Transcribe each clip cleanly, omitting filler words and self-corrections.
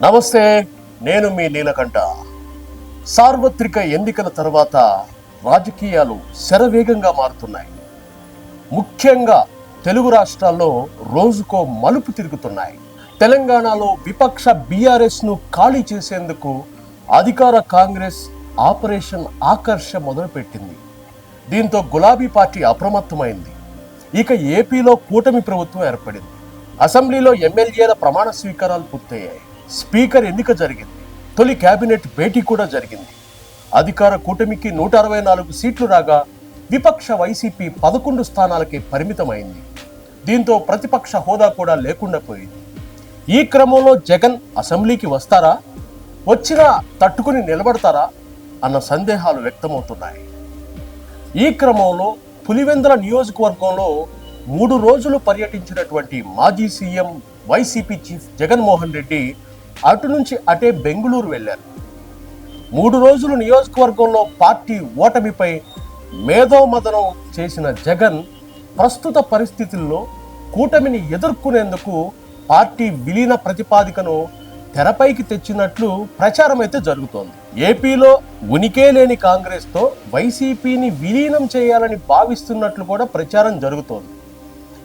నమస్తే, నేను మీ నీలకంఠ. సార్వత్రిక ఎన్నికల తర్వాత రాజకీయాలు శరవేగంగా మారుతున్నాయి. ముఖ్యంగా తెలుగు రాష్ట్రాల్లో రోజుకో మలుపు తిరుగుతున్నాయి. తెలంగాణలో విపక్ష బీఆర్ఎస్ను ఖాళీ చేసేందుకు అధికార కాంగ్రెస్ ఆపరేషన్ ఆకర్ష మొదలుపెట్టింది. దీంతో గులాబీ పార్టీ అప్రమత్తమైంది. ఇక ఏపీలో కూటమి ప్రభుత్వం ఏర్పడింది. అసెంబ్లీలో ఎమ్మెల్యేల ప్రమాణ స్వీకారాలు పూర్తయ్యాయి. స్పీకర్ ఎన్నిక జరిగింది. తొలి కేబినెట్ భేటీ కూడా జరిగింది. అధికార కూటమికి 164 సీట్లు రాగా విపక్ష వైసీపీ 11 స్థానాలకే పరిమితమైంది. దీంతో ప్రతిపక్ష హోదా కూడా లేకుండా పోయింది. ఈ క్రమంలో జగన్ అసెంబ్లీకి వస్తారా, వచ్చినా తట్టుకుని నిలబడతారా అన్న సందేహాలు వ్యక్తమవుతున్నాయి. ఈ క్రమంలో పులివెందుల నియోజకవర్గంలో 3 రోజులు పర్యటించినటువంటి మాజీ CM YCP chief Jaganmohan Reddy అటు నుంచి అటే బెంగళూరు వెళ్లారు. 3 రోజులు నియోజకవర్గంలో పార్టీ ఓటమిపై మేధోమథనం చేసిన జగన్ ప్రస్తుత పరిస్థితుల్లో కూటమిని ఎదుర్కొనేందుకు పార్టీ విలీన ప్రతిపాదికను తెరపైకి తెచ్చినట్లు ప్రచారం అయితే జరుగుతోంది. ఏపీలో ఉనికే లేని కాంగ్రెస్తో వైసీపీని విలీనం చేయాలని భావిస్తున్నట్లు కూడా ప్రచారం జరుగుతోంది.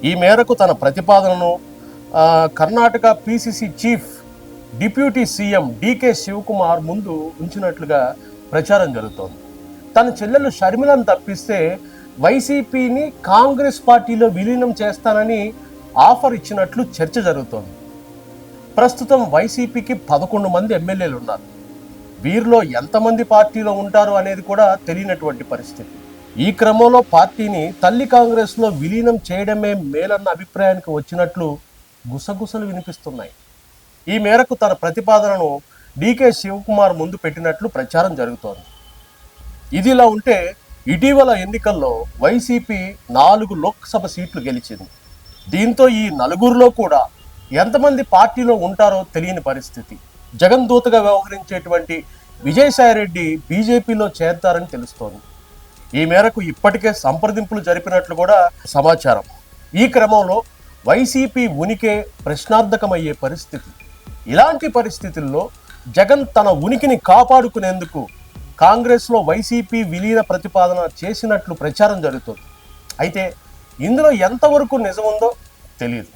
ఈ మేరకు తన ప్రతిపాదనను Karnataka PCC chief deputy CM DK Shivakumar ముందు ఉంచినట్లుగా ప్రచారం జరుగుతోంది. తన చెల్లెలు షర్మిలను తప్పిస్తే వైసీపీని కాంగ్రెస్ పార్టీలో విలీనం చేస్తానని ఆఫర్ ఇచ్చినట్లు చర్చ జరుగుతోంది. ప్రస్తుతం వైసీపీకి 11 మంది ఎమ్మెల్యేలు ఉన్నారు. వీరిలో ఎంతమంది పార్టీలో ఉంటారు అనేది కూడా తెలియనటువంటి పరిస్థితి. ఈ క్రమంలో పార్టీని తల్లి కాంగ్రెస్లో విలీనం చేయడమే మేలన్న అభిప్రాయానికి వచ్చినట్లు గుసగుసలు వినిపిస్తున్నాయి. ఈ మేరకు తన ప్రతిపాదనను డికే శివకుమార్ ముందు పెట్టినట్లు ప్రచారం జరుగుతోంది. ఇదిలా ఉంటే ఇటీవల ఎన్నికల్లో వైసీపీ 4 లోక్సభ సీట్లు గెలిచింది. దీంతో ఈ 4గురిలో కూడా ఎంతమంది పార్టీలో ఉంటారో తెలియని పరిస్థితి. జగన్ దూతగా వ్యవహరించేటువంటి విజయసాయిరెడ్డి బీజేపీలో చేరతారని తెలుస్తోంది. ఈ మేరకు ఇప్పటికే సంప్రదింపులు జరిపినట్లు కూడా సమాచారం. ఈ క్రమంలో వైసీపీ ఉనికే ప్రశ్నార్థకమయ్యే పరిస్థితి. ఇలాంటి పరిస్థితుల్లో జగన్ తన ఉనికిని కాపాడుకునేందుకు కాంగ్రెస్లో వైసీపీ విలీన ప్రతిపాదన చేసినట్లు ప్రచారం జరుగుతుంది. అయితే ఇందులో ఎంతవరకు నిజముందో తెలియదు.